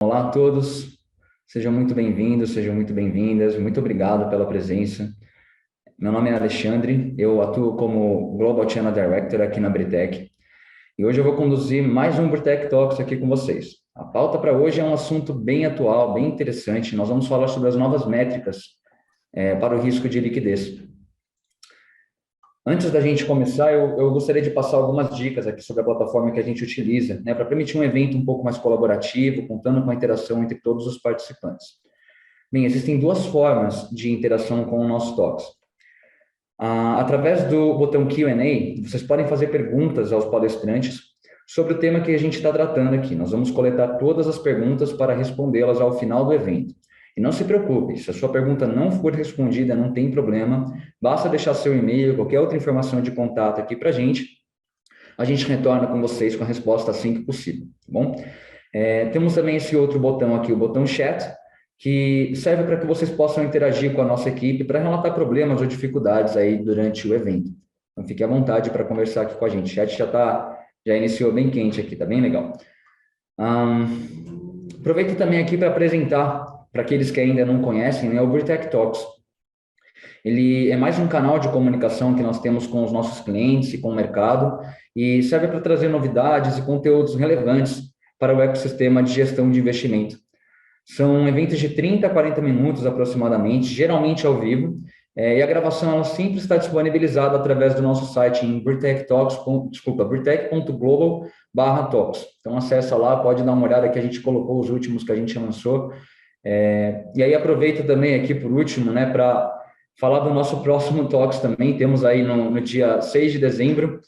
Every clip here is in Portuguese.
Olá a todos, sejam muito bem-vindos, sejam muito bem-vindas, muito obrigado pela presença. Meu nome é Alexandre, eu atuo como Global Channel Director aqui na Britec e hoje eu vou conduzir mais um Britec Talks aqui com vocês. A pauta para hoje é um assunto bem atual, bem interessante. Nós vamos falar sobre as novas métricas para o risco de liquidez. Antes da gente começar, eu gostaria de passar algumas dicas aqui sobre a plataforma que a gente utiliza, né, para permitir um evento um pouco mais colaborativo, contando com a interação entre todos os participantes. Bem, existem duas formas de interação com o nosso Talks. Através do botão Q&A, vocês podem fazer perguntas aos palestrantes sobre o tema que a gente está tratando aqui. Nós vamos coletar todas as perguntas para respondê-las ao final do evento. E não se preocupe, se a sua pergunta não for respondida, não tem problema, basta deixar seu e-mail, qualquer outra informação de contato aqui para a gente retorna com vocês com a resposta assim que possível, tá bom? Temos também esse outro botão aqui, o botão Chat, que serve para que vocês possam interagir com a nossa equipe para relatar problemas ou dificuldades aí durante o evento. Então, fique à vontade para conversar aqui com a gente. O chat já iniciou bem quente aqui, tá bem legal. Aproveito também aqui para apresentar, para aqueles que ainda não conhecem, né, o Britec Talks. Ele é mais um canal de comunicação que nós temos com os nossos clientes e com o mercado e serve para trazer novidades e conteúdos relevantes para o ecossistema de gestão de investimento. São eventos de 30 a 40 minutos aproximadamente, geralmente ao vivo, e a gravação ela sempre está disponibilizada através do nosso site em britecglobal.talks. Então acessa lá, pode dar uma olhada que a gente colocou os últimos que a gente lançou. E aí aproveito também aqui por último, né, para falar do nosso próximo Talks também. Temos aí no dia 6 de dezembro,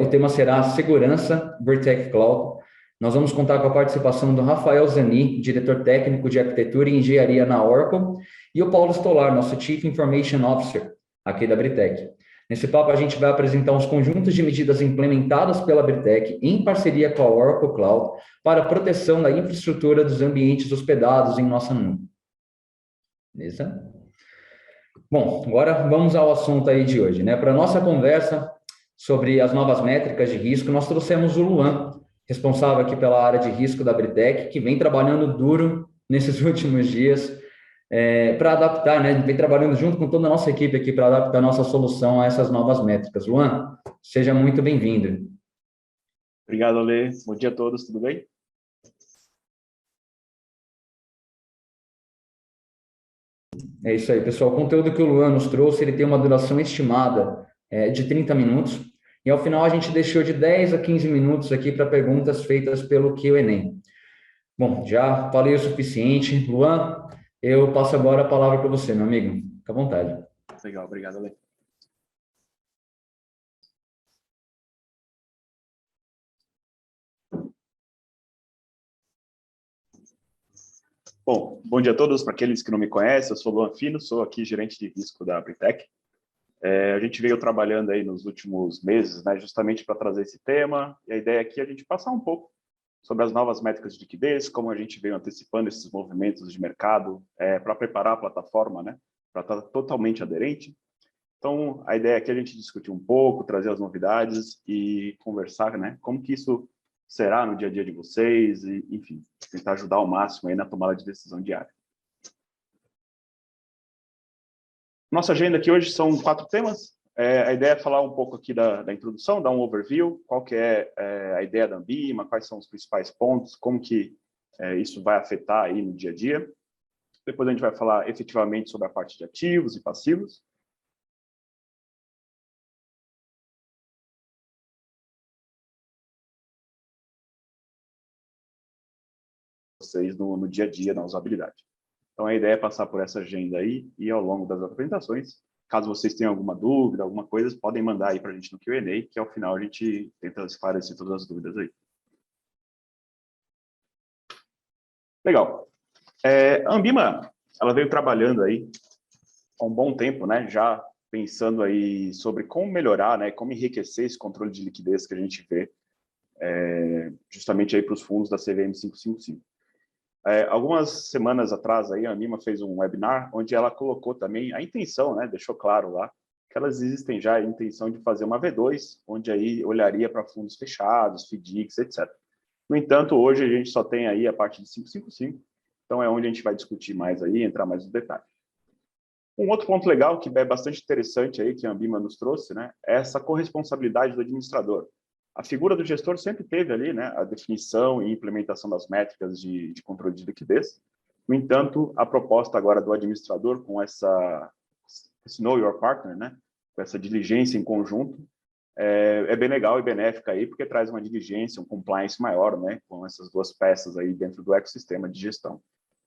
o tema será Segurança Britec Cloud. Nós vamos contar com a participação do Rafael Zani, diretor técnico de arquitetura e engenharia na Oracle, e o Paulo Stolar, nosso Chief Information Officer aqui da Britec. Nesse papo, a gente vai apresentar uns conjuntos de medidas implementadas pela Britec em parceria com a Oracle Cloud para a proteção da infraestrutura dos ambientes hospedados em nossa nuvem. Beleza? Bom, agora vamos ao assunto aí de hoje, né? Para a nossa conversa sobre as novas métricas de risco, nós trouxemos o Luan, responsável aqui pela área de risco da Britec, que vem trabalhando duro nesses últimos dias para adaptar, né? Vem trabalhando junto com toda a nossa equipe aqui para adaptar a nossa solução a essas novas métricas. Luan, seja muito bem-vindo. Obrigado, Ale. Bom dia a todos, tudo bem? É isso aí, pessoal. O conteúdo que o Luan nos trouxe, ele tem uma duração estimada de 30 minutos. E ao final a gente deixou de 10 a 15 minutos aqui para perguntas feitas pelo Q&A. Bom, já falei o suficiente. Luan, eu passo agora a palavra para você, meu amigo. Fica à vontade. Legal, obrigado, Ale. Bom dia a todos. Para aqueles que não me conhecem, eu sou Luan Fino, sou aqui gerente de risco da Britec. A gente veio trabalhando aí nos últimos meses, né, justamente para trazer esse tema, e a ideia aqui é a gente passar um pouco sobre as novas métricas de liquidez, como a gente veio antecipando esses movimentos de mercado, para preparar a plataforma, né, para estar totalmente aderente. Então, a ideia aqui é a gente discutir um pouco, trazer as novidades e conversar, né, como que isso será no dia a dia de vocês, e, enfim, tentar ajudar ao máximo aí na tomada de decisão diária. Nossa agenda aqui hoje são 4 temas. A ideia é falar um pouco aqui da introdução, dar um overview, qual que é a ideia da Ambima, quais são os principais pontos, como que isso vai afetar aí no dia a dia. Depois a gente vai falar efetivamente sobre a parte de ativos e passivos. Vocês no dia a dia, na usabilidade. Então, a ideia é passar por essa agenda aí e ao longo das apresentações, caso vocês tenham alguma dúvida, alguma coisa, podem mandar aí para a gente no Q&A, que ao final a gente tenta esclarecer todas as dúvidas aí. Legal. A Ambima, ela veio trabalhando aí há um bom tempo, né? Já pensando aí sobre como melhorar, né? Como enriquecer esse controle de liquidez que a gente vê justamente aí para os fundos da CVM 555. Algumas semanas atrás, aí, a Ambima fez um webinar onde ela colocou também a intenção, né, deixou claro lá, que elas existem já a intenção de fazer uma V2, onde aí olharia para fundos fechados, FDICs, etc. No entanto, hoje a gente só tem aí a parte de 555, então é onde a gente vai discutir mais aí, entrar mais no detalhe. Um outro ponto legal que é bastante interessante aí, que a Ambima nos trouxe, né, é essa corresponsabilidade do administrador. A figura do gestor sempre teve ali, né, a definição e implementação das métricas de controle de liquidez. No entanto, a proposta agora do administrador com esse Know Your Partner, né, com essa diligência em conjunto, é bem legal e benéfica aí, porque traz uma diligência, um compliance maior, né, com essas duas peças aí dentro do ecossistema de gestão.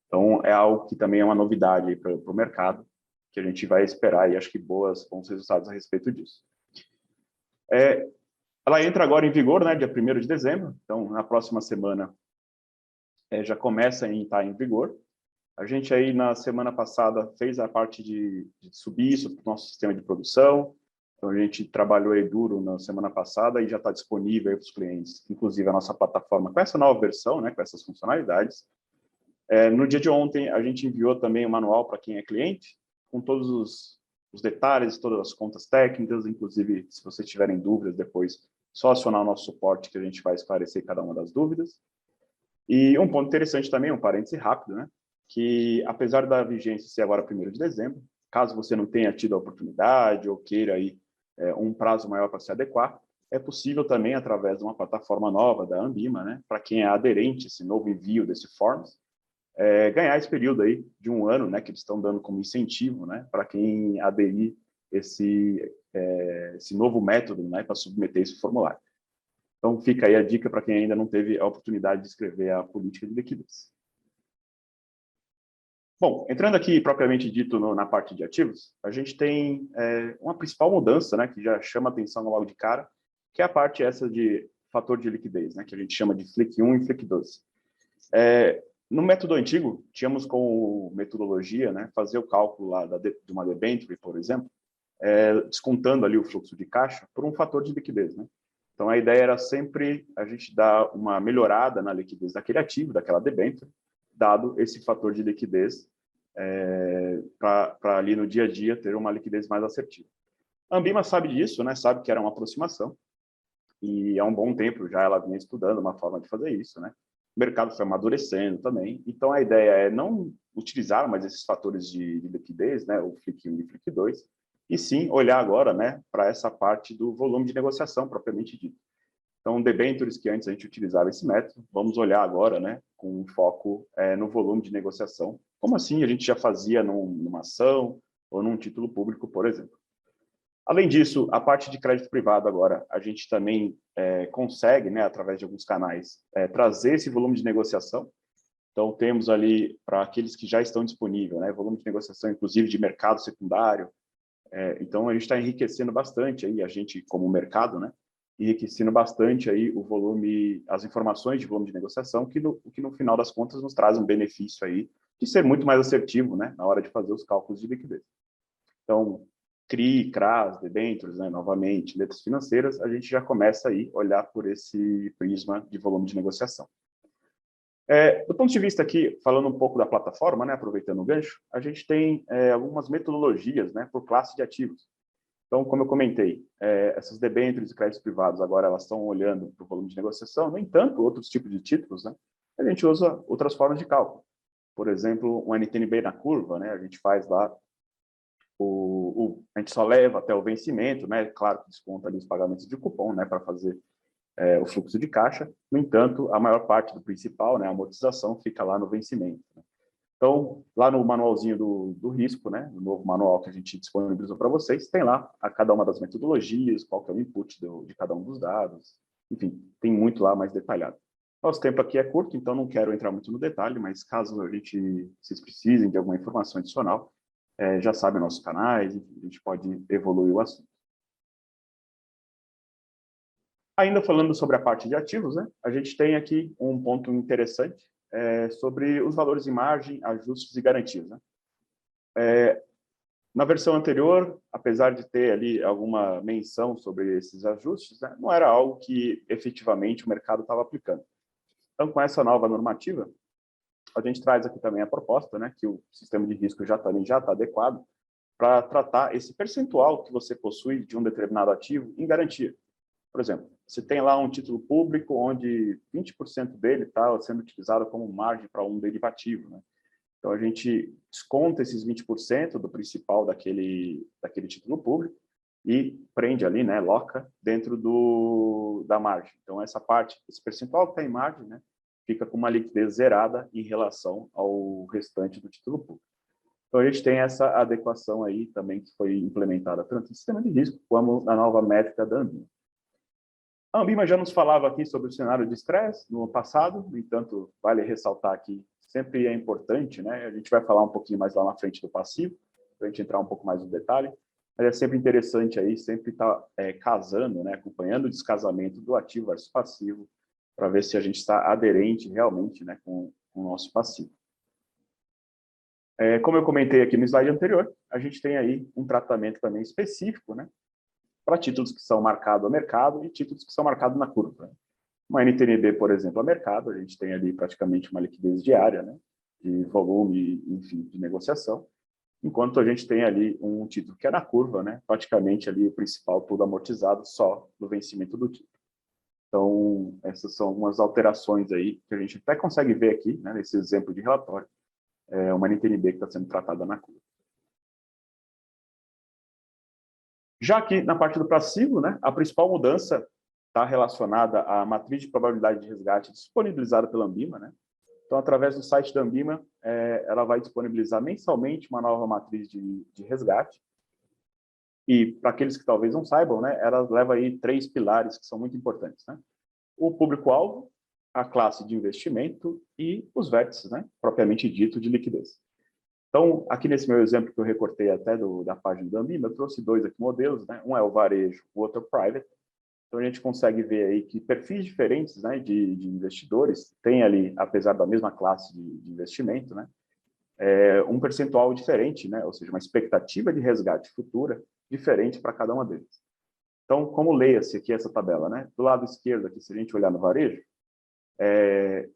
Então, é algo que também é uma novidade para o mercado, que a gente vai esperar e acho que bons resultados a respeito disso. Ela entra agora em vigor, né, dia 1º de dezembro, então na próxima semana já começa a estar em vigor. A gente aí na semana passada fez a parte de subir isso para o nosso sistema de produção, então a gente trabalhou aí duro na semana passada e já está disponível para os clientes, inclusive a nossa plataforma com essa nova versão, né, com essas funcionalidades. No dia de ontem, a gente enviou também o manual para quem é cliente, com todos os detalhes, todas as contas técnicas, inclusive, se vocês tiverem dúvidas depois, só acionar o nosso suporte que a gente vai esclarecer cada uma das dúvidas. E um ponto interessante também, um parêntese rápido, né? Que apesar da vigência ser agora 1º de dezembro, caso você não tenha tido a oportunidade ou queira aí um prazo maior para se adequar, é possível também, através de uma plataforma nova da Ambima, né? Para quem é aderente a esse novo envio desse Forms, ganhar esse período aí de 1 ano, né, que eles estão dando como incentivo, né, para quem aderir esse novo método, né, para submeter esse formulário. Então, fica aí a dica para quem ainda não teve a oportunidade de escrever a política de liquidez. Bom, entrando aqui propriamente dito na parte de ativos, a gente tem uma principal mudança, né, que já chama atenção logo de cara, que é a parte essa de fator de liquidez, né, que a gente chama de FLIC 1 e FLIC 12. No método antigo, tínhamos como metodologia, né, fazer o cálculo lá de uma debenture, por exemplo, descontando ali o fluxo de caixa por um fator de liquidez, né? Então, a ideia era sempre a gente dar uma melhorada na liquidez daquele ativo, daquela debenture, dado esse fator de liquidez, para ali no dia a dia ter uma liquidez mais assertiva. A Ambima sabe disso, né, sabe que era uma aproximação, e há um bom tempo já ela vinha estudando uma forma de fazer isso, né? O mercado foi amadurecendo também, então a ideia é não utilizar mais esses fatores de liquidez, né, o FLIC 1 e o FLIC 2, e sim olhar agora, né, para essa parte do volume de negociação propriamente dito. Então, debentures que antes a gente utilizava esse método, vamos olhar agora, né, com um foco no volume de negociação, como assim a gente já fazia numa ação ou num título público, por exemplo. Além disso, a parte de crédito privado agora, a gente também consegue, né, através de alguns canais, trazer esse volume de negociação. Então, temos ali, para aqueles que já estão disponíveis, né, volume de negociação, inclusive de mercado secundário. Então, a gente está enriquecendo bastante, aí, a gente, como mercado, né, enriquecendo bastante aí o volume, as informações de volume de negociação, que no final das contas nos traz um benefício aí de ser muito mais assertivo, né, na hora de fazer os cálculos de liquidez. Então, CRI, CRAS, debêntures, né, novamente, letras financeiras, a gente já começa aí a olhar por esse prisma de volume de negociação. Do ponto de vista aqui, falando um pouco da plataforma, né, aproveitando o gancho, a gente tem algumas metodologias, né, por classe de ativos. Então, como eu comentei, essas debêntures e créditos privados agora elas estão olhando para o volume de negociação, no entanto, outros tipos de títulos, né, a gente usa outras formas de cálculo. Por exemplo, um NTNB na curva, né, a gente faz lá a gente só leva até o vencimento, né? Claro que desconta ali os pagamentos de cupom, né? Para fazer o fluxo de caixa. No entanto, a maior parte do principal, né? A amortização fica lá no vencimento. Né? Então, lá no manualzinho do risco, né? No novo manual que a gente disponibilizou para vocês, tem lá a cada uma das metodologias, qual que é o input de cada um dos dados. Enfim, tem muito lá mais detalhado. Nosso tempo aqui é curto, então não quero entrar muito no detalhe, mas caso vocês precisem de alguma informação adicional, já sabem nossos canais, a gente pode evoluir o assunto. Ainda falando sobre a parte de ativos, né, a gente tem aqui um ponto interessante sobre os valores de margem, ajustes e garantias. Né? Na versão anterior, apesar de ter ali alguma menção sobre esses ajustes, né, não era algo que efetivamente o mercado estava aplicando. Então, com essa nova normativa, a gente traz aqui também a proposta, né, que o sistema de risco já está adequado para tratar esse percentual que você possui de um determinado ativo em garantia. Por exemplo, você tem lá um título público onde 20% dele está sendo utilizado como margem para um derivativo, né? Então, a gente desconta esses 20% do principal daquele título público e prende ali, né, loca dentro da margem. Então, essa parte, esse percentual que está em margem, né, fica com uma liquidez zerada em relação ao restante do título público. Então, a gente tem essa adequação aí também que foi implementada tanto no sistema de risco como na nova métrica da Anbima. A Anbima já nos falava aqui sobre o cenário de estresse no passado, no entanto, vale ressaltar aqui, sempre é importante, né? A gente vai falar um pouquinho mais lá na frente do passivo, para a gente entrar um pouco mais no detalhe, mas é sempre interessante aí, sempre estar casando, né? Acompanhando o descasamento do ativo versus passivo, para ver se a gente está aderente realmente, né, com o nosso passivo. Como eu comentei aqui no slide anterior, a gente tem aí um tratamento também específico, né, para títulos que são marcados a mercado e títulos que são marcados na curva, né? Uma NTNB, por exemplo, a mercado, a gente tem ali praticamente uma liquidez diária, né, de volume, enfim, de negociação, enquanto a gente tem ali um título que é na curva, né, praticamente ali o principal tudo amortizado só no vencimento do título. Então, essas são algumas alterações aí que a gente até consegue ver aqui, né, nesse exemplo de relatório, uma NTNB que está sendo tratada na curva. Já aqui na parte do passivo, né, a principal mudança está relacionada à matriz de probabilidade de resgate disponibilizada pela Anbima, né? Então, através do site da Anbima, ela vai disponibilizar mensalmente uma nova matriz de resgate. E, para aqueles que talvez não saibam, né, ela leva aí 3 pilares que são muito importantes, né? O público-alvo, a classe de investimento e os vértices, né, propriamente dito, de liquidez. Então, aqui nesse meu exemplo que eu recortei até da página da Anbima, eu trouxe 2 aqui modelos, né? Um é o varejo, o outro é o private. Então, a gente consegue ver aí que perfis diferentes, né, de investidores têm ali, apesar da mesma classe de investimento, né, um percentual diferente, né, ou seja, uma expectativa de resgate futura diferente para cada uma deles. Então, como leia-se aqui essa tabela, né? Do lado esquerdo aqui, se a gente olhar no varejo,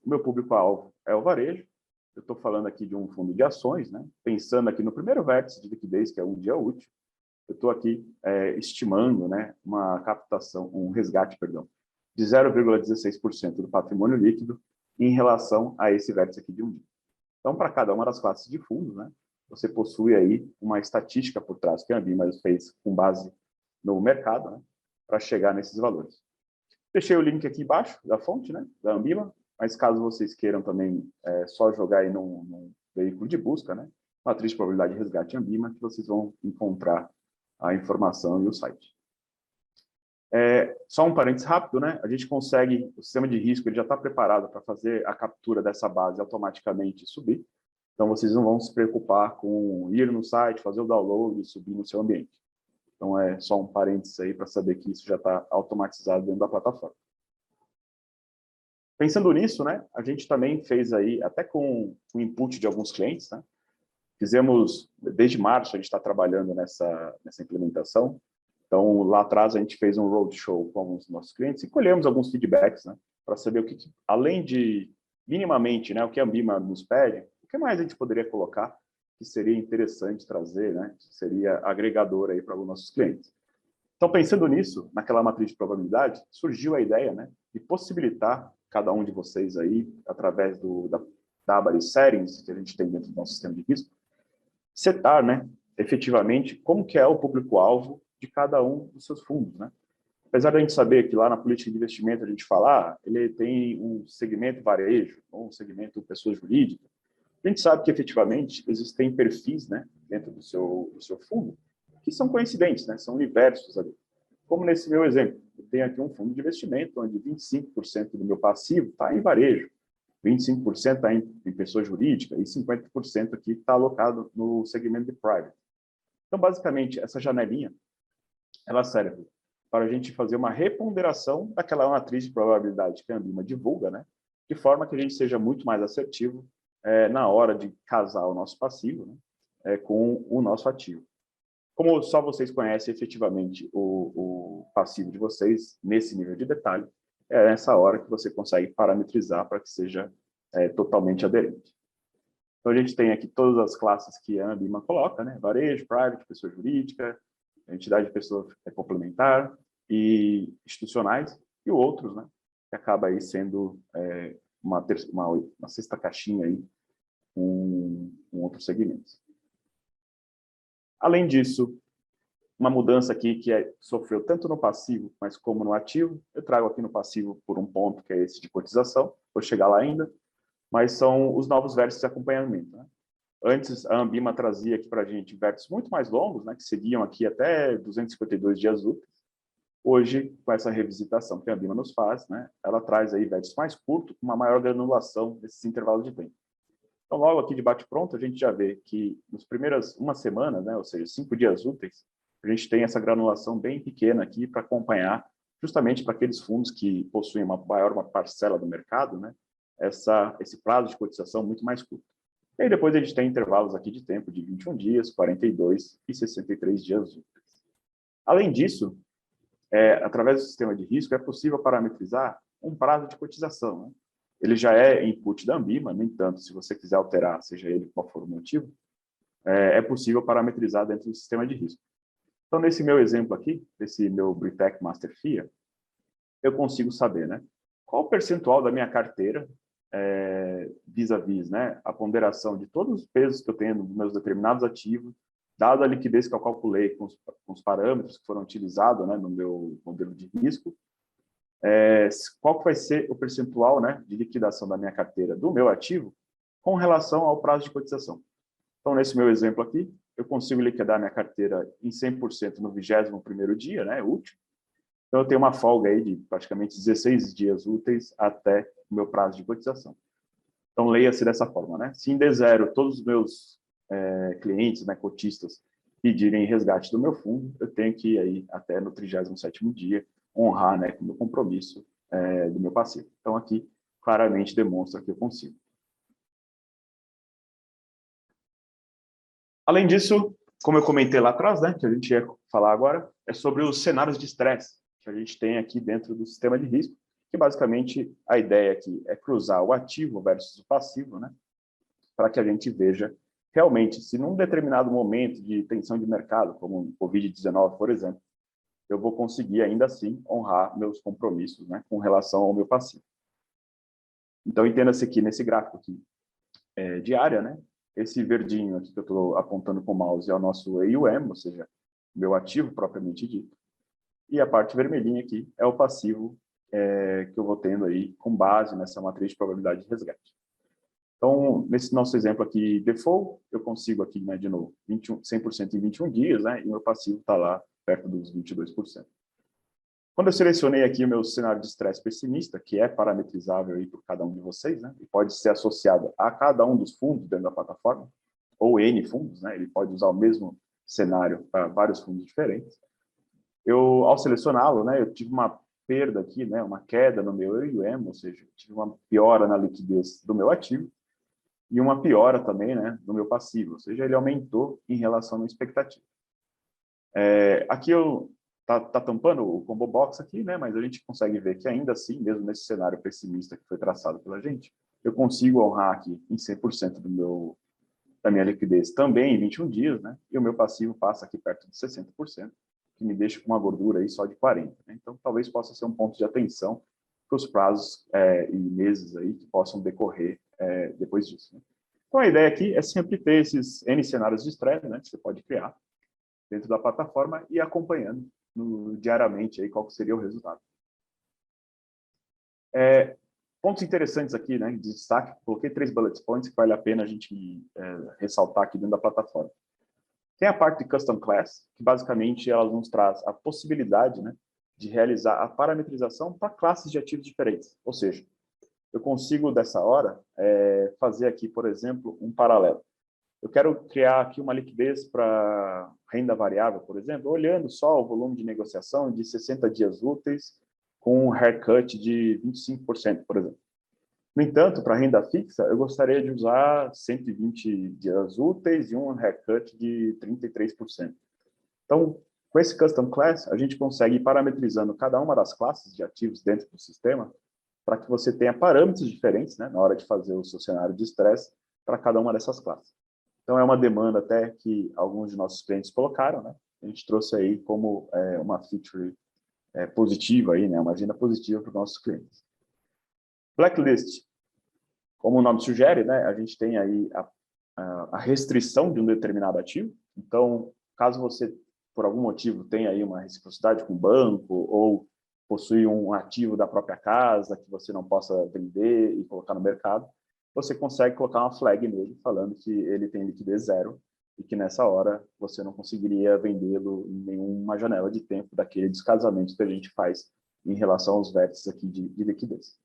o meu público-alvo é o varejo. Eu estou falando aqui de um fundo de ações, né? Pensando aqui no primeiro vértice de liquidez, que é um dia útil. Eu estou aqui estimando, né, uma captação, um resgate, perdão, de 0,16% do patrimônio líquido em relação a esse vértice aqui de um dia. Então, para cada uma das classes de fundos, né, você possui aí uma estatística por trás que a Anbima fez com base no mercado, né, para chegar nesses valores. Deixei o link aqui embaixo da fonte, né, da Anbima, mas caso vocês queiram também só jogar aí num veículo de busca, né, matriz de probabilidade de resgate Anbima, que vocês vão encontrar a informação e o site. Só um parênteses rápido, né? A gente consegue, o sistema de risco ele já está preparado para fazer a captura dessa base automaticamente subir. Então, vocês não vão se preocupar com ir no site, fazer o download e subir no seu ambiente. Então, é só um parênteses aí para saber que isso já está automatizado dentro da plataforma. Pensando nisso, né? A gente também fez aí, até com o input de alguns clientes, né? Fizemos, desde março, a gente está trabalhando nessa implementação. Então, lá atrás, a gente fez um roadshow com alguns dos nossos clientes e colhemos alguns feedbacks, né, para saber o que, além de, minimamente, né, o que a Anbima nos pede, o que mais a gente poderia colocar que seria interessante trazer, né, que seria agregador aí para os nossos clientes. Então, pensando nisso, naquela matriz de probabilidade, surgiu a ideia, né, de possibilitar cada um de vocês aí, através da aba de settings que a gente tem dentro do nosso sistema de risco, setar, né, efetivamente, como que é o público-alvo de cada um dos seus fundos, né? Apesar da gente saber que lá na política de investimento a gente fala, ele tem um segmento varejo, ou um segmento pessoa jurídica, a gente sabe que efetivamente existem perfis, né, dentro do seu fundo que são coincidentes, né, são universos ali. Como nesse meu exemplo, eu tenho aqui um fundo de investimento onde 25% do meu passivo está em varejo, 25% está em pessoa jurídica e 50% aqui está alocado no segmento de private. Então, basicamente, essa janelinha, ela serve para a gente fazer uma reponderação daquela matriz de probabilidade que a Anbima divulga, né? De forma que a gente seja muito mais assertivo na hora de casar o nosso passivo, né? Com o nosso ativo. Como só vocês conhecem efetivamente o passivo de vocês nesse nível de detalhe, é nessa hora que você consegue parametrizar para que seja totalmente aderente. Então, a gente tem aqui todas as classes que a Anbima coloca, né? Varejo, private, pessoa jurídica, entidade de pessoa complementar, e institucionais, e outros, né, que acaba aí sendo uma sexta caixinha aí com outros segmentos. Além disso, uma mudança aqui que sofreu tanto no passivo, mas como no ativo. Eu trago aqui no passivo por um ponto, que é esse de cotização, vou chegar lá ainda, mas são os novos vértices de acompanhamento, né? Antes, a Ambima trazia aqui para a gente vértices muito mais longos, né, que seguiam aqui até 252 dias úteis. Hoje, com essa revisitação que a Ambima nos faz, né, ela traz aí vértices mais curtos, com uma maior granulação desses intervalos de tempo. Então, logo aqui de bate-pronto, a gente já vê que nas primeiras uma semana, né, ou seja, 5 dias úteis, a gente tem essa granulação bem pequena aqui para acompanhar, justamente para aqueles fundos que possuem uma parcela do mercado, né, esse prazo de cotização muito mais curto. E aí depois a gente tem intervalos aqui de tempo de 21 dias, 42 e 63 dias úteis. Além disso, através do sistema de risco, é possível parametrizar um prazo de cotização, né? Ele já é input da Ambima, no entanto, se você quiser alterar, seja ele qual for o motivo, é possível parametrizar dentro do sistema de risco. Então, nesse meu exemplo aqui, desse meu Britec Master FIA, eu consigo saber, né, qual o percentual da minha carteira vis-à-vis, né, a ponderação de todos os pesos que eu tenho nos meus determinados ativos, dada a liquidez que eu calculei com os parâmetros que foram utilizados, né, no meu modelo de risco, qual que vai ser o percentual, né, de liquidação da minha carteira do meu ativo com relação ao prazo de cotização. Então, nesse meu exemplo aqui, eu consigo liquidar minha carteira em 100% no 21º dia, né, útil. Então, eu tenho uma folga aí de praticamente 16 dias úteis até o meu prazo de cotização. Então, leia-se dessa forma, né? Se em D0 todos os meus clientes, né, cotistas, pedirem resgate do meu fundo, eu tenho que ir aí até no 37º dia honrar, né, com o meu compromisso do meu passivo. Então, aqui, claramente demonstra que eu consigo. Além disso, como eu comentei lá atrás, né, que a gente ia falar agora, é sobre os cenários de estresse que a gente tem aqui dentro do sistema de risco, que basicamente a ideia aqui é cruzar o ativo versus o passivo, né, para que a gente veja realmente se num determinado momento de tensão de mercado, como o Covid-19, por exemplo, eu vou conseguir ainda assim honrar meus compromissos, né, com relação ao meu passivo. Então, entenda-se aqui nesse gráfico aqui, diária, né, esse verdinho aqui que eu estou apontando com o mouse é o nosso AUM, ou seja, meu ativo propriamente dito. E a parte vermelhinha aqui é o passivo que eu vou tendo aí com base nessa matriz de probabilidade de resgate. Então, nesse nosso exemplo aqui, default, eu consigo aqui, né, de novo, 100% em 21 dias, né, e meu passivo está lá perto dos 22%. Quando eu selecionei aqui o meu cenário de estresse pessimista, que é parametrizável aí por cada um de vocês, né, e pode ser associado a cada um dos fundos dentro da plataforma, ou N fundos, né, ele pode usar o mesmo cenário para vários fundos diferentes. Ao selecioná-lo, né, eu tive uma perda aqui, né, uma queda no meu AUM, ou seja, tive uma piora na liquidez do meu ativo, e uma piora também, né, no meu passivo, ou seja, ele aumentou em relação à expectativa. Aqui eu tá tampando o combo box aqui, né, mas a gente consegue ver que ainda assim, mesmo nesse cenário pessimista que foi traçado pela gente, eu consigo honrar aqui em 100% da minha liquidez também em 21 dias, né, e o meu passivo passa aqui perto de 60%, que me deixa com uma gordura aí só de 40%. Né? Então, talvez possa ser um ponto de atenção para os prazos e meses aí que possam decorrer depois disso. Né? Então, a ideia aqui é sempre ter esses N cenários de estresse, né, que você pode criar dentro da plataforma e acompanhando diariamente aí qual seria o resultado. Pontos interessantes aqui, né, de destaque, coloquei 3 bullet points que vale a pena a gente ressaltar aqui dentro da plataforma. Tem a parte de Custom Class, que basicamente ela nos traz a possibilidade, né, de realizar a parametrização para classes de ativos diferentes. Ou seja, eu consigo, dessa hora, fazer aqui, por exemplo, um paralelo. Eu quero criar aqui uma liquidez para renda variável, por exemplo, olhando só o volume de negociação de 60 dias úteis com um haircut de 25%, por exemplo. No entanto, para renda fixa, eu gostaria de usar 120 dias úteis e um haircut de 33%. Então, com esse Custom Class, a gente consegue ir parametrizando cada uma das classes de ativos dentro do sistema para que você tenha parâmetros diferentes, né, na hora de fazer o seu cenário de estresse para cada uma dessas classes. Então, é uma demanda até que alguns de nossos clientes colocaram, né? A gente trouxe aí como uma feature positiva, aí, né? Uma agenda positiva para os nossos clientes. Blacklist, como o nome sugere, né? A gente tem aí a restrição de um determinado ativo. Então, caso você, por algum motivo, tenha aí uma reciprocidade com o banco ou possui um ativo da própria casa que você não possa vender e colocar no mercado, você consegue colocar uma flag nele falando que ele tem liquidez zero e que nessa hora você não conseguiria vendê-lo em nenhuma janela de tempo daquele descasamento que a gente faz em relação aos vértices aqui de liquidez.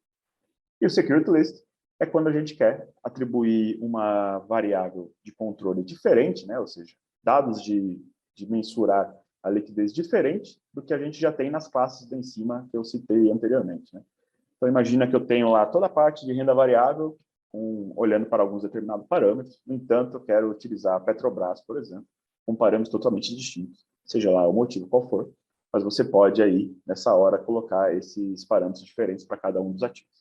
E o Security List é quando a gente quer atribuir uma variável de controle diferente, né? Ou seja, dados de mensurar a liquidez diferente do que a gente já tem nas classes de em cima que eu citei anteriormente, né? Então, imagina que eu tenho lá toda a parte de renda variável, olhando para alguns determinados parâmetros. No entanto, eu quero utilizar a Petrobras, por exemplo, com parâmetros totalmente distintos, seja lá o motivo qual for, mas você pode aí, nessa hora, colocar esses parâmetros diferentes para cada um dos ativos.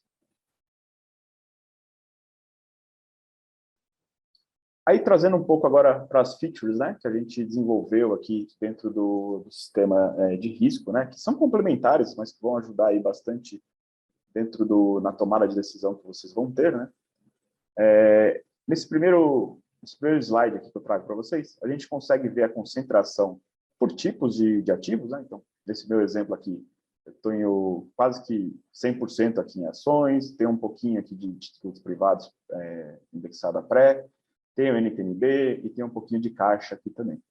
Aí, trazendo um pouco agora para as features, né, que a gente desenvolveu aqui dentro do sistema de risco, né, que são complementares, mas que vão ajudar aí bastante na tomada de decisão que vocês vão ter, né? Nesse primeiro slide aqui que eu trago para vocês, a gente consegue ver a concentração por tipos de ativos, né? Então, nesse meu exemplo aqui, eu tenho quase que 100% aqui em ações, tenho um pouquinho aqui de títulos privados indexado a pré, tenho NTNB e tenho um pouquinho de caixa aqui também.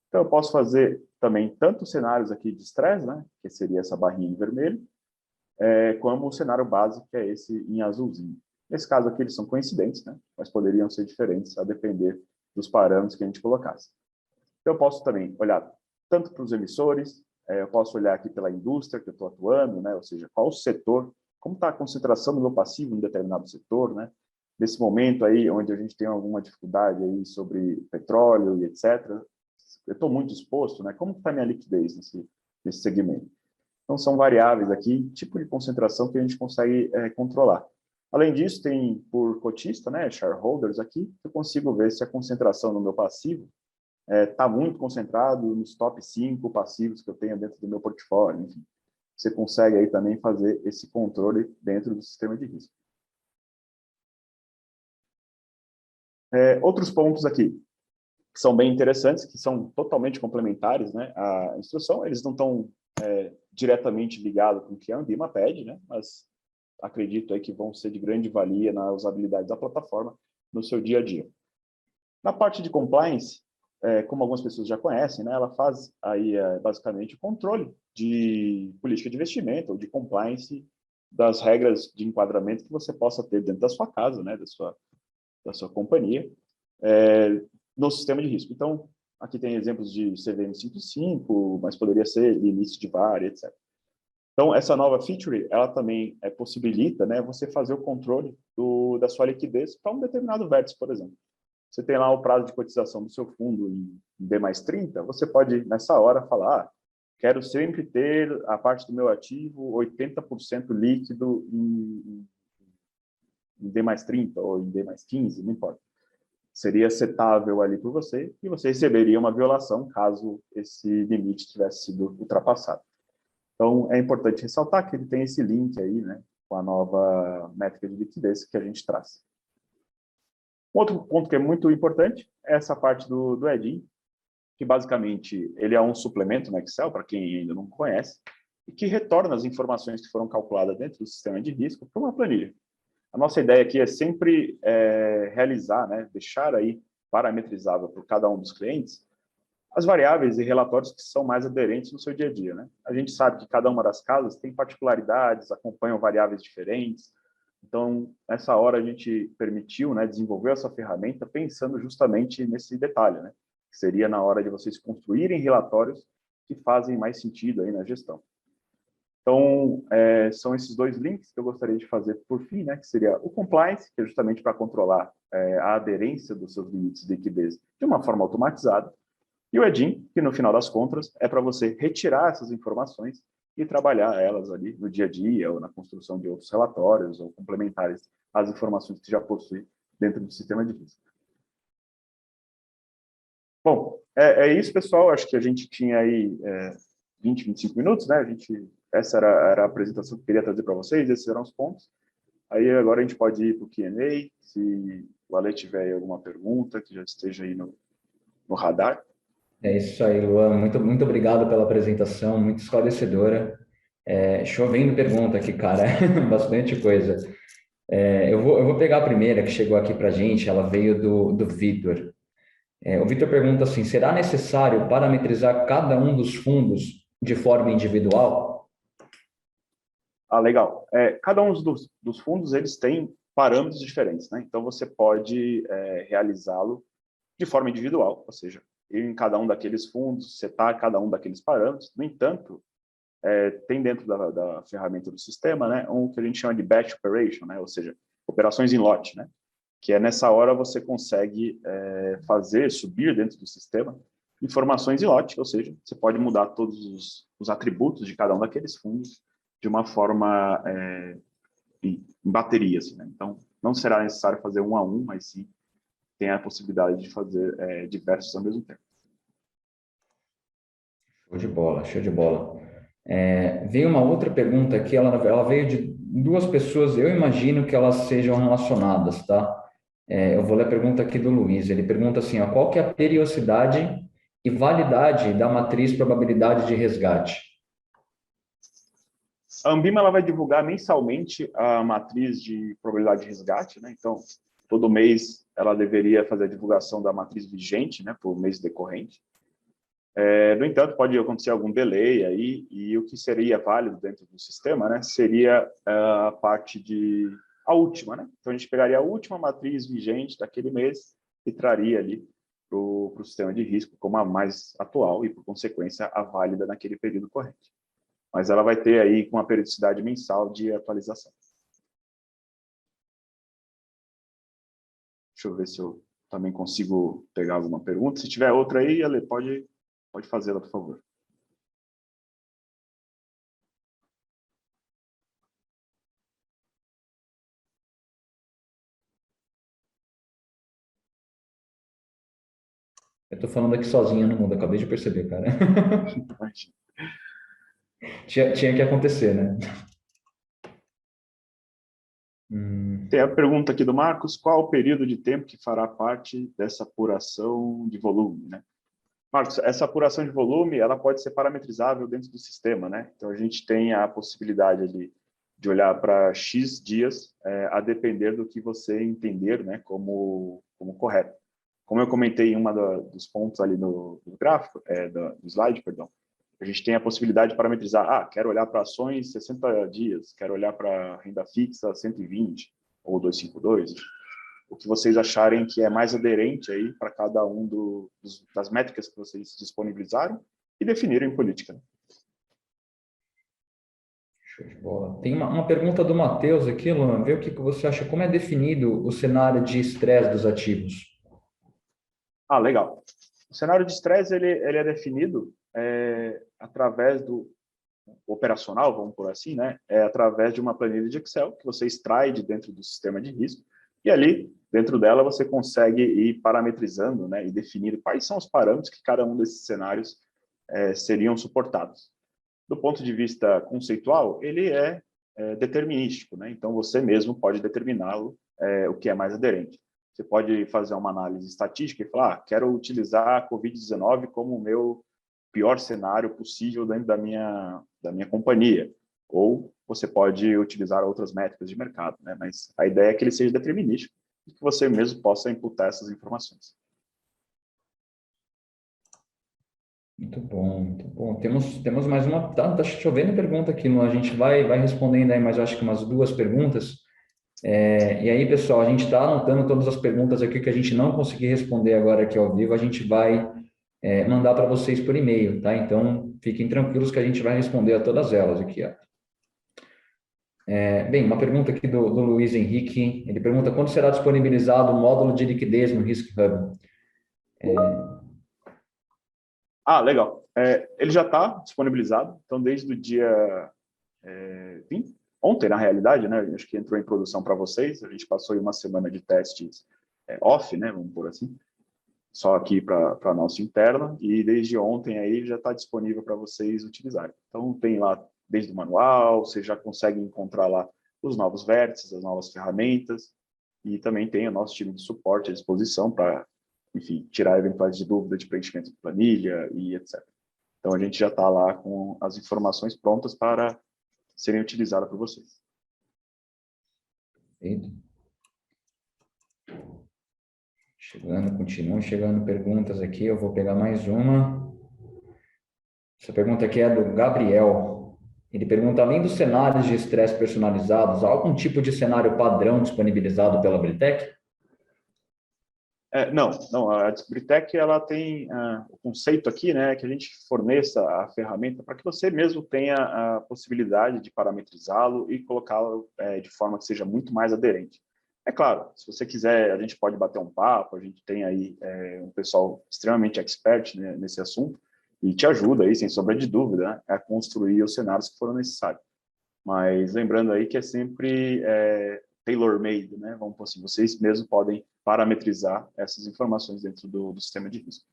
Então, eu posso fazer também tanto cenários aqui de estresse, né, que seria essa barrinha em vermelho, como o cenário básico, que é esse em azulzinho. Nesse caso aqui, eles são coincidentes, né, mas poderiam ser diferentes a depender dos parâmetros que a gente colocasse. Então, eu posso também olhar tanto para os emissores, eu posso olhar aqui pela indústria que eu estou atuando, né, ou seja, qual o setor, como está a concentração do meu passivo em determinado setor, né, nesse momento aí, onde a gente tem alguma dificuldade aí sobre petróleo e etc., eu estou muito exposto, né? Como está a minha liquidez nesse segmento? Então, são variáveis aqui, tipo de concentração que a gente consegue controlar. Além disso, tem por cotista, né, shareholders aqui, eu consigo ver se a concentração no meu passivo está muito concentrado nos top 5 passivos que eu tenho dentro do meu portfólio, enfim. Você consegue aí também fazer esse controle dentro do sistema de risco. Outros pontos aqui, que são bem interessantes, que são totalmente complementares, né, à instrução, eles não estão diretamente ligados com o que a Ambima pede, né, mas acredito aí que vão ser de grande valia na usabilidade da plataforma no seu dia a dia. Na parte de compliance, como algumas pessoas já conhecem, né, ela faz aí basicamente o controle de política de investimento ou de compliance das regras de enquadramento que você possa ter dentro da sua casa, né, da sua companhia, no sistema de risco. Então, aqui tem exemplos de CVM 55, mas poderia ser limite de VaR, etc. Então, essa nova feature, ela também possibilita, né, você fazer o controle da sua liquidez para um determinado vértice, por exemplo. Você tem lá o prazo de cotização do seu fundo em D mais 30, você pode, nessa hora, falar, quero sempre ter a parte do meu ativo 80% líquido em D mais 30 ou em D mais 15, não importa. Seria setável ali por você e você receberia uma violação caso esse limite tivesse sido ultrapassado. Então, é importante ressaltar que ele tem esse link aí, né, com a nova métrica de liquidez que a gente traz. Outro ponto que é muito importante é essa parte do Edin, que basicamente ele é um suplemento no Excel, para quem ainda não conhece, e que retorna as informações que foram calculadas dentro do sistema de risco para uma planilha. A nossa ideia aqui é sempre realizar, né, deixar aí parametrizável por cada um dos clientes as variáveis e relatórios que são mais aderentes no seu dia a dia, né? A gente sabe que cada uma das casas tem particularidades, acompanham variáveis diferentes. Então, nessa hora, a gente permitiu, né, desenvolver essa ferramenta pensando justamente nesse detalhe, né? Que seria na hora de vocês construírem relatórios que fazem mais sentido aí na gestão. Então, são esses dois links que eu gostaria de fazer por fim, né, que seria o compliance, que é justamente para controlar a aderência dos seus limites de liquidez de uma forma automatizada, e o Edin, que no final das contas é para você retirar essas informações e trabalhar elas ali no dia a dia ou na construção de outros relatórios ou complementares às informações que já possui dentro do sistema de risco. Bom, é isso, pessoal. Acho que a gente tinha aí 20, 25 minutos, né? A gente essa era a apresentação que eu queria trazer para vocês, esses eram os pontos. Aí agora a gente pode ir para o Q&A, se o Ale tiver aí alguma pergunta que já esteja aí no radar. É isso aí, Luan. Muito obrigado pela apresentação, muito esclarecedora. Chovendo pergunta aqui, cara. Bastante coisa. Eu vou pegar a primeira que chegou aqui para a gente, ela veio do Vitor. O Vitor pergunta assim: será necessário parametrizar cada um dos fundos de forma individual? Ah, legal. Cada um dos fundos, eles têm parâmetros diferentes, né? Então, você pode realizá-lo de forma individual, ou seja, em cada um daqueles fundos, setar cada um daqueles parâmetros. No entanto, tem dentro da ferramenta do sistema, né, um que a gente chama de batch operation, né? Ou seja, operações em lote, né? Que é nessa hora você consegue subir dentro do sistema informações em lote, ou seja, você pode mudar todos os atributos de cada um daqueles fundos de uma forma em bateria, assim, né? Então, não será necessário fazer um a um, mas sim tem a possibilidade de fazer diversos ao mesmo tempo. Show de bola, show de bola. Veio uma outra pergunta aqui, ela veio de duas pessoas, eu imagino que elas sejam relacionadas, tá? Eu vou ler a pergunta aqui do Luiz. Ele pergunta assim, ó, qual que é a periodicidade e validade da matriz probabilidade de resgate? A Ambima ela vai divulgar mensalmente a matriz de probabilidade de resgate, né? Então, todo mês ela deveria fazer a divulgação da matriz vigente, né, para o mês decorrente. No entanto, pode acontecer algum delay aí, e o que seria válido dentro do sistema, né, seria a parte a última, né? Então, a gente pegaria a última matriz vigente daquele mês e traria ali para o sistema de risco como a mais atual e, por consequência, a válida naquele período corrente. Mas ela vai ter aí com uma periodicidade mensal de atualização. Deixa eu ver se eu também consigo pegar alguma pergunta. Se tiver outra aí, Ale, pode fazê-la, por favor. Eu tô falando aqui sozinho no mundo, acabei de perceber, cara. Tinha que acontecer, né? Tem a pergunta aqui do Marcos: qual o período de tempo que fará parte dessa apuração de volume, né? Marcos, essa apuração de volume, ela pode ser parametrizável dentro do sistema, né? Então, a gente tem a possibilidade ali de olhar para X dias, a depender do que você entender, né, como correto. Como eu comentei em dos pontos ali do gráfico, do slide, perdão, a gente tem a possibilidade de parametrizar, quero olhar para ações 60 dias, quero olhar para renda fixa 120 ou 252, o que vocês acharem que é mais aderente aí para cada um das métricas que vocês disponibilizaram e definiram em política. Show de bola. Tem uma pergunta do Matheus aqui, Luan, vê o que você acha, como é definido o cenário de estresse dos ativos? Legal. O cenário de estresse ele é definido através do operacional, vamos por assim, né? Através de uma planilha de Excel que você extrai de dentro do sistema de risco e ali, dentro dela, você consegue ir parametrizando, né, e definir quais são os parâmetros que cada um desses cenários seriam suportados. Do ponto de vista conceitual, ele é determinístico, né? Então, você mesmo pode determiná-lo, o que é mais aderente. Você pode fazer uma análise estatística e falar, quero utilizar a Covid-19 como o meu pior cenário possível dentro da minha companhia. Ou você pode utilizar outras métricas de mercado, né? Mas a ideia é que ele seja determinístico e que você mesmo possa imputar essas informações. Muito bom, muito bom. Temos mais uma. Tá chovendo pergunta aqui, Luan. A gente vai respondendo aí, mas eu acho que umas duas perguntas. E aí, pessoal, a gente está anotando todas as perguntas aqui que a gente não conseguir responder agora aqui ao vivo, a gente vai mandar para vocês por e-mail, tá? Então, fiquem tranquilos que a gente vai responder a todas elas aqui, ó. Bem, uma pergunta aqui do Luiz Henrique. Ele pergunta quando será disponibilizado o módulo de liquidez no Risk Hub? Legal. Ele já está disponibilizado, então desde o dia 20, ontem, na realidade, né? Acho que entrou em produção para vocês. A gente passou aí uma semana de testes off, né? Vamos por assim, só aqui para a nossa interna, e desde ontem aí já está disponível para vocês utilizarem. Então tem lá desde o manual, você já consegue encontrar lá os novos vértices, as novas ferramentas, e também tem o nosso time de suporte à disposição para, enfim, tirar eventuais de dúvida de preenchimento de planilha e etc. Então, a gente já está lá com as informações prontas para serem utilizadas por vocês. Continuam chegando perguntas aqui, eu vou pegar mais uma. Essa pergunta aqui é do Gabriel. Ele pergunta, além dos cenários de estresse personalizados, há algum tipo de cenário padrão disponibilizado pela Britec? Não, a Britec ela tem o conceito aqui, né, que a gente forneça a ferramenta para que você mesmo tenha a possibilidade de parametrizá-lo e colocá-lo de forma que seja muito mais aderente. É claro, se você quiser, a gente pode bater um papo, a gente tem aí um pessoal extremamente expert, né, nesse assunto e te ajuda aí, sem sombra de dúvida, né, a construir os cenários que foram necessários. Mas lembrando aí que é sempre tailor-made, né? Vamos por assim, vocês mesmos podem parametrizar essas informações dentro do sistema de risco.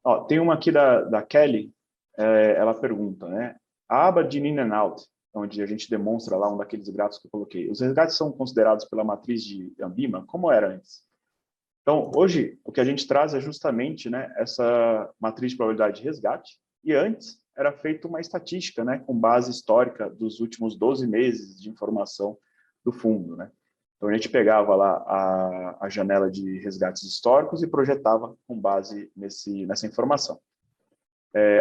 Ó, tem uma aqui da Kelly, ela pergunta, né? A aba de in and out, onde a gente demonstra lá um daqueles gráficos que eu coloquei, os resgates são considerados pela matriz de Ambima? Como era antes? Então, hoje, o que a gente traz é justamente, né, essa matriz de probabilidade de resgate, e antes era feita uma estatística, né, com base histórica dos últimos 12 meses de informação do fundo, né? Então, a gente pegava lá a janela de resgates históricos e projetava com base nessa informação.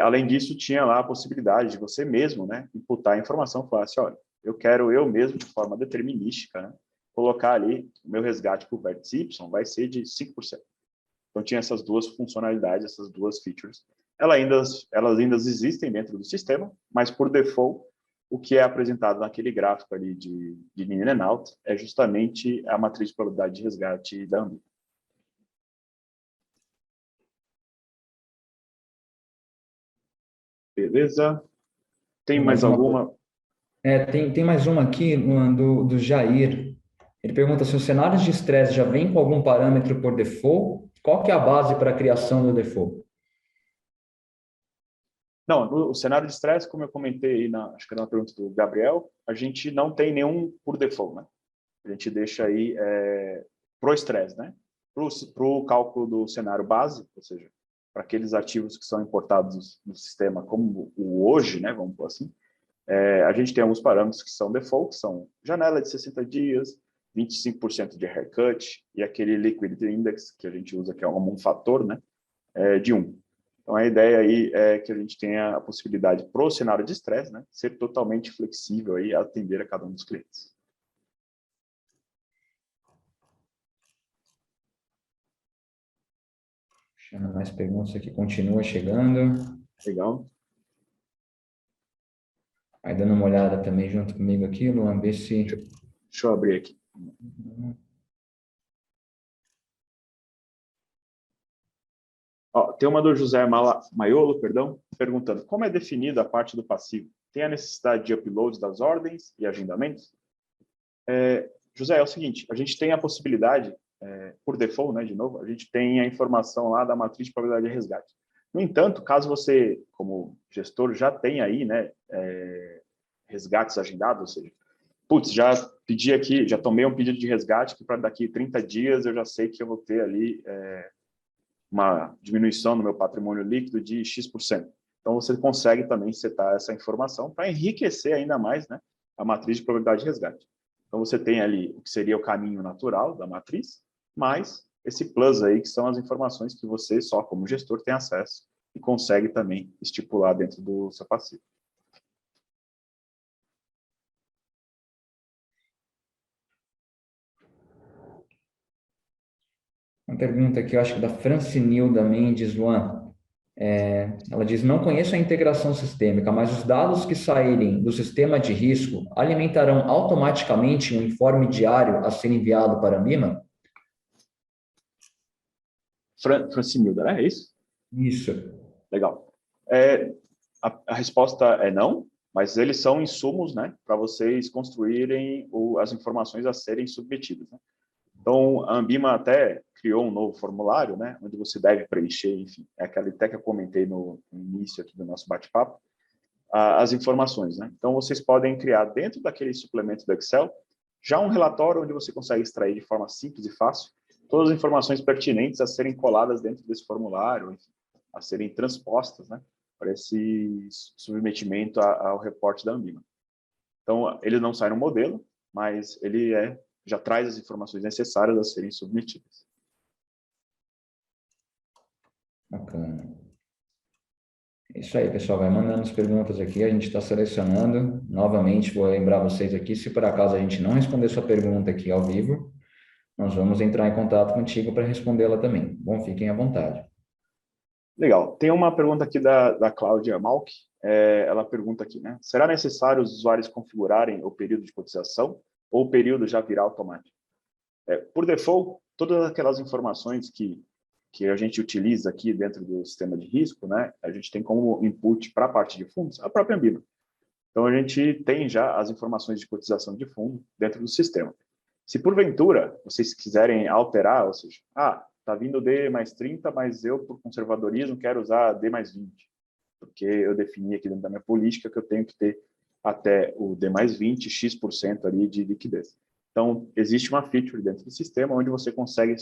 Além disso, tinha lá a possibilidade de você mesmo, né, imputar a informação, falar assim, olha, eu quero eu mesmo, de forma determinística, né, colocar ali o meu resgate para o vértice Y vai ser de 5%. Então, tinha essas duas funcionalidades, essas duas features. Elas ainda existem dentro do sistema, mas, por default, o que é apresentado naquele gráfico ali de in and out é justamente a matriz de probabilidade de resgate da Ambima. Beleza? Tem mais alguma? Tem mais uma aqui, do Jair. Ele pergunta se os cenários de estresse já vêm com algum parâmetro por default, qual que é a base para a criação do default? Não, o cenário de estresse, como eu comentei aí, acho que era uma pergunta do Gabriel, a gente não tem nenhum por default, né? A gente deixa aí pro estresse, né? Pro cálculo do cenário base, ou seja, para aqueles ativos que são importados no sistema como o hoje, né? Vamos por assim, a gente tem alguns parâmetros que são default, que são janela de 60 dias, 25% de haircut e aquele liquidity index que a gente usa, que é um fator, né? De 1. Então, a ideia aí é que a gente tenha a possibilidade, para o cenário de estresse, né, ser totalmente flexível e atender a cada um dos clientes. Puxando mais perguntas aqui, continua chegando. Legal. Vai dando uma olhada também junto comigo aqui, Luan, ver se... Deixa eu abrir aqui. Ó, tem uma do José Maiolo, perguntando como é definida a parte do passivo? Tem a necessidade de upload das ordens e agendamentos? José, é o seguinte, a gente tem a possibilidade, por default, né, de novo, a gente tem a informação lá da matriz de probabilidade de resgate. No entanto, caso você, como gestor, já tenha aí, né, resgates agendados, ou seja, putz, já pedi aqui, já tomei um pedido de resgate que para daqui 30 dias eu já sei que eu vou ter ali uma diminuição no meu patrimônio líquido de X%. Então, você consegue também setar essa informação para enriquecer ainda mais, né, a matriz de probabilidade de resgate. Então, você tem ali o que seria o caminho natural da matriz, mais esse plus aí, que são as informações que você, só como gestor, tem acesso e consegue também estipular dentro do seu passivo. Uma pergunta aqui, eu acho que da Francinilda Mendes, Luan. Ela diz, não conheço a integração sistêmica, mas os dados que saírem do sistema de risco alimentarão automaticamente um informe diário a ser enviado para a Ambima? Francinilda, né? É isso? Isso. Legal. A resposta é não, mas eles são insumos, né, para vocês construírem as informações a serem submetidas, né? Então, a Ambima até criou um novo formulário, né, onde você deve preencher, enfim, é aquela até que eu comentei no início aqui do nosso bate-papo, as informações, né? Então, vocês podem criar dentro daquele suplemento do Excel já um relatório onde você consegue extrair de forma simples e fácil todas as informações pertinentes a serem coladas dentro desse formulário, enfim, a serem transpostas, né, para esse submetimento ao reporte da Ambima. Então, ele não sai no modelo, mas ele já traz as informações necessárias a serem submetidas. Bacana. É isso aí, pessoal. Vai mandando as perguntas aqui, a gente está selecionando. Novamente, vou lembrar vocês aqui, se por acaso a gente não responder sua pergunta aqui ao vivo, nós vamos entrar em contato contigo para respondê-la também. Bom, fiquem à vontade. Legal. Tem uma pergunta aqui da Cláudia Malk. Ela pergunta aqui, né? Será necessário os usuários configurarem o período de cotização ou o período já virá automático? Por default, todas aquelas informações que a gente utiliza aqui dentro do sistema de risco, né? A gente tem como input para a parte de fundos a própria Ambima. Então, a gente tem já as informações de cotização de fundo dentro do sistema. Se porventura vocês quiserem alterar, ou seja, está vindo D mais 30, mas eu, por conservadorismo, quero usar D mais 20, porque eu defini aqui dentro da minha política que eu tenho que ter até o D mais 20, X% ali de liquidez. Então, existe uma feature dentro do sistema onde você consegue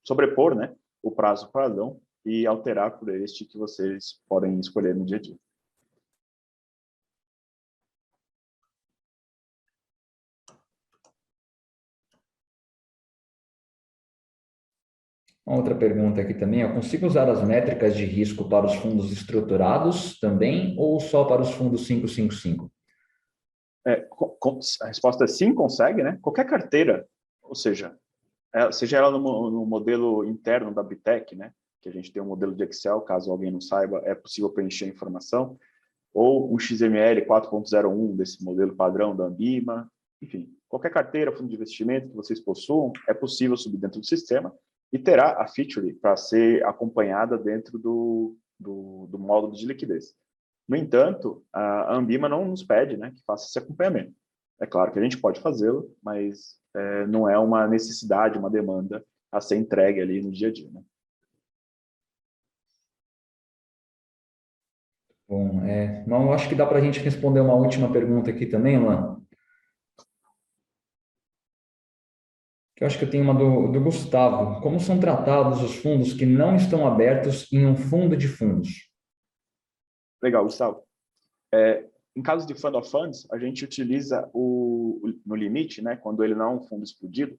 sobrepor, né, o prazo padrão e alterar por este que vocês podem escolher no dia a dia. Uma outra pergunta aqui também, eu consigo usar as métricas de risco para os fundos estruturados também ou só para os fundos 555? A resposta é sim, consegue, né? Qualquer carteira, ou seja, seja ela no modelo interno da Britec, né? Que a gente tem um modelo de Excel, caso alguém não saiba, é possível preencher a informação, ou um XML 4.01 desse modelo padrão da Ambima, enfim, qualquer carteira, fundo de investimento que vocês possuam, é possível subir dentro do sistema e terá a feature para ser acompanhada dentro do módulo de liquidez. No entanto, a Ambima não nos pede, né, que faça esse acompanhamento. É claro que a gente pode fazê-lo, mas não é uma necessidade, uma demanda a ser entregue ali no dia a dia, né? Bom, não, eu acho que dá para a gente responder uma última pergunta aqui também, Luan. Que eu acho que eu tenho uma do Gustavo. Como são tratados os fundos que não estão abertos em um fundo de fundos? Legal, Gustavo. Em caso de Fund of Funds, a gente utiliza no limite, né, quando ele não é um fundo explodido,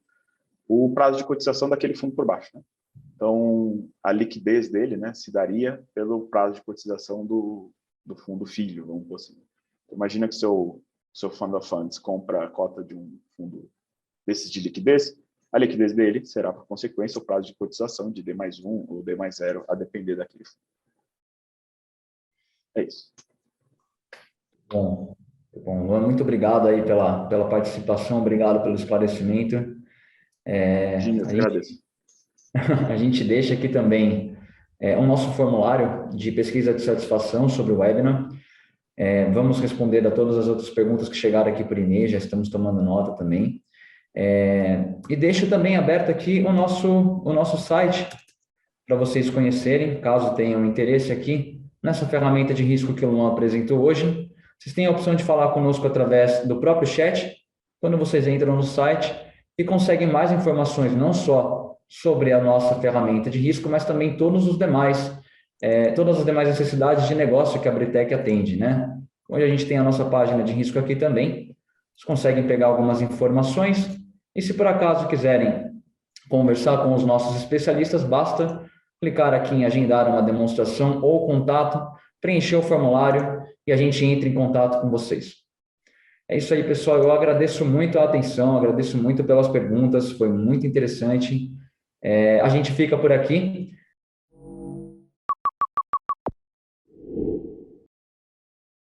o prazo de cotização daquele fundo por baixo, né? Então, a liquidez dele, né, se daria pelo prazo de cotização do fundo filho, vamos dizer assim. Imagina que seu Fund of Funds compra a cota de um fundo desses de liquidez, a liquidez dele será, por consequência, o prazo de cotização de D mais 1 ou D mais 0, a depender daquele fundo. É isso. Bom, Luan, muito obrigado aí pela participação, obrigado pelo esclarecimento. Eu agradeço. A gente deixa aqui também o nosso formulário de pesquisa de satisfação sobre o webinar. Vamos responder a todas as outras perguntas que chegaram aqui por e-mail, já estamos tomando nota também. E deixo também aberto aqui o nosso site para vocês conhecerem, caso tenham interesse aqui nessa ferramenta de risco que o Luan apresentou hoje. Vocês têm a opção de falar conosco através do próprio chat, quando vocês entram no site e conseguem mais informações, não só sobre a nossa ferramenta de risco, mas também todas as demais necessidades de negócio que a Britec atende, né? Onde a gente tem a nossa página de risco aqui também, vocês conseguem pegar algumas informações e se por acaso quiserem conversar com os nossos especialistas, basta clicar aqui em agendar uma demonstração ou contato, preencher o formulário e a gente entra em contato com vocês. É isso aí, pessoal. Eu agradeço muito a atenção, agradeço muito pelas perguntas, foi muito interessante. A gente fica por aqui.